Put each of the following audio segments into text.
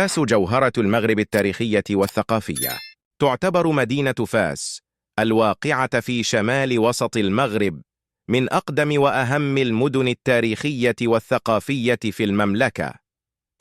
فاس جوهرة المغرب التاريخية والثقافية. تعتبر مدينة فاس الواقعة في شمال وسط المغرب من أقدم وأهم المدن التاريخية والثقافية في المملكة.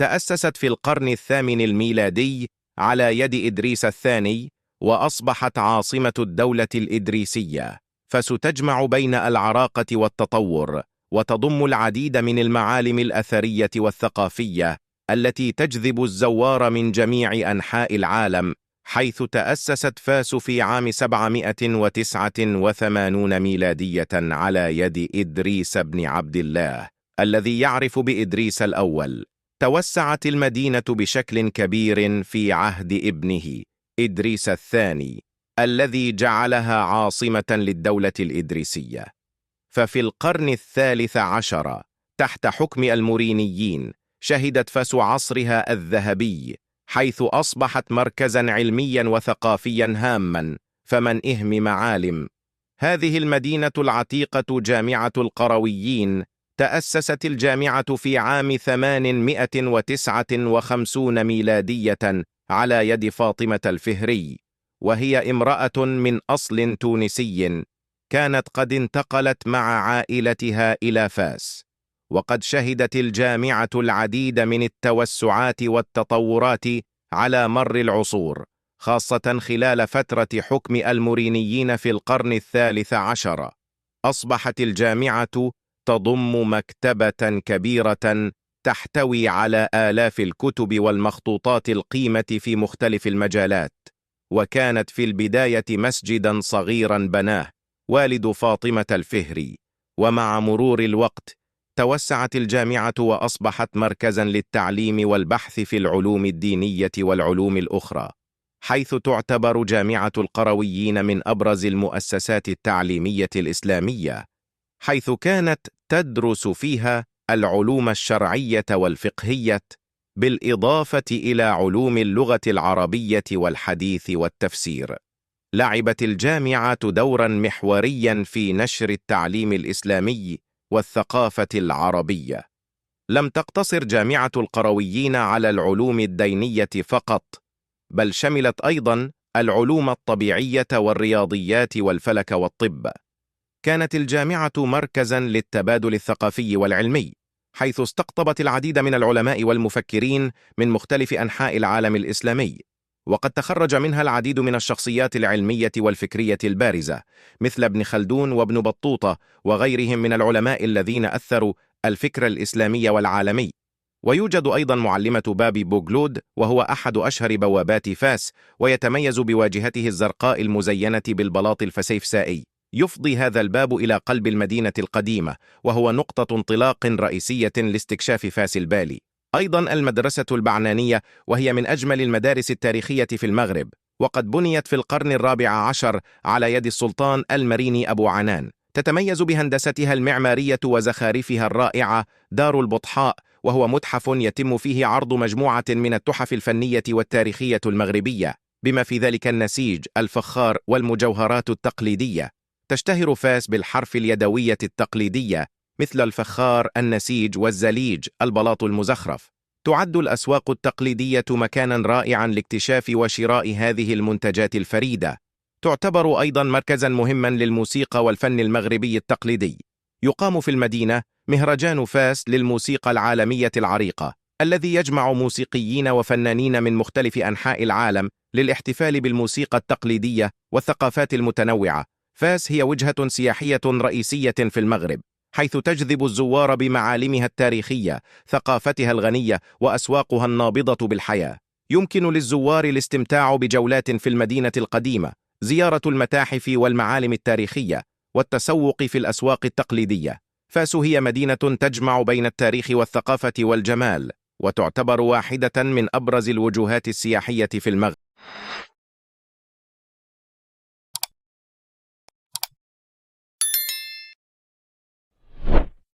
تأسست في القرن الثامن الميلادي على يد إدريس الثاني، وأصبحت عاصمة الدولة الإدريسية. فاس تجمع بين العراقة والتطور، وتضم العديد من المعالم الأثرية والثقافية التي تجذب الزوار من جميع أنحاء العالم، حيث تأسست فاس في عام 789 ميلادية على يد إدريس بن عبد الله الذي يعرف بإدريس الأول. توسعت المدينة بشكل كبير في عهد ابنه إدريس الثاني الذي جعلها عاصمة للدولة الإدريسية. ففي القرن الثالث عشر تحت حكم المورينيين شهدت فاس عصرها الذهبي، حيث أصبحت مركزا علميا وثقافيا هاما. فمن إهم معالم هذه المدينة العتيقة جامعة القرويين. تأسست الجامعة في عام 859 ميلادية على يد فاطمة الفهري، وهي امرأة من أصل تونسي كانت قد انتقلت مع عائلتها إلى فاس. وقد شهدت الجامعة العديد من التوسعات والتطورات على مر العصور، خاصة خلال فترة حكم المورينيين في القرن الثالث عشر. أصبحت الجامعة تضم مكتبة كبيرة تحتوي على آلاف الكتب والمخطوطات القيمة في مختلف المجالات، وكانت في البداية مسجدا صغيرا بناه والد فاطمة الفهري. ومع مرور الوقت توسعت الجامعة وأصبحت مركزا للتعليم والبحث في العلوم الدينية والعلوم الأخرى، حيث تعتبر جامعة القرويين من أبرز المؤسسات التعليمية الإسلامية، حيث كانت تدرس فيها العلوم الشرعية والفقهية، بالإضافة إلى علوم اللغة العربية والحديث والتفسير. لعبت الجامعة دورا محوريا في نشر التعليم الإسلامي والثقافة العربية. لم تقتصر جامعة القرويين على العلوم الدينية فقط، بل شملت أيضا العلوم الطبيعية والرياضيات والفلك والطب. كانت الجامعة مركزا للتبادل الثقافي والعلمي، حيث استقطبت العديد من العلماء والمفكرين من مختلف أنحاء العالم الإسلامي، وقد تخرج منها العديد من الشخصيات العلمية والفكرية البارزة، مثل ابن خلدون وابن بطوطة وغيرهم من العلماء الذين أثروا الفكر الإسلامي والعالمي. ويوجد أيضا معلمة بابي بوغلود، وهو أحد أشهر بوابات فاس، ويتميز بواجهته الزرقاء المزينة بالبلاط الفسيفسائي. يفضي هذا الباب إلى قلب المدينة القديمة، وهو نقطة انطلاق رئيسية لاستكشاف فاس البالي. أيضا المدرسة البعنانية، وهي من أجمل المدارس التاريخية في المغرب، وقد بنيت في القرن الرابع عشر على يد السلطان المريني أبو عنان. تتميز بهندستها المعمارية وزخارفها الرائعة دار البطحاء، وهو متحف يتم فيه عرض مجموعة من التحف الفنية والتاريخية المغربية، بما في ذلك النسيج، الفخار والمجوهرات التقليدية. تشتهر فاس بالحرف اليدوية التقليدية، مثل الفخار، النسيج والزليج، البلاط المزخرف. تعد الأسواق التقليدية مكانا رائعا لاكتشاف وشراء هذه المنتجات الفريدة. تعتبر أيضا مركزا مهما للموسيقى والفن المغربي التقليدي. يقام في المدينة مهرجان فاس للموسيقى العالمية العريقة، الذي يجمع موسيقيين وفنانين من مختلف أنحاء العالم للاحتفال بالموسيقى التقليدية والثقافات المتنوعة. فاس هي وجهة سياحية رئيسية في المغرب، حيث تجذب الزوار بمعالمها التاريخية، ثقافتها الغنية، وأسواقها النابضة بالحياة. يمكن للزوار الاستمتاع بجولات في المدينة القديمة، زيارة المتاحف والمعالم التاريخية، والتسوق في الأسواق التقليدية. فاس هي مدينة تجمع بين التاريخ والثقافة والجمال، وتعتبر واحدة من أبرز الوجهات السياحية في المغرب.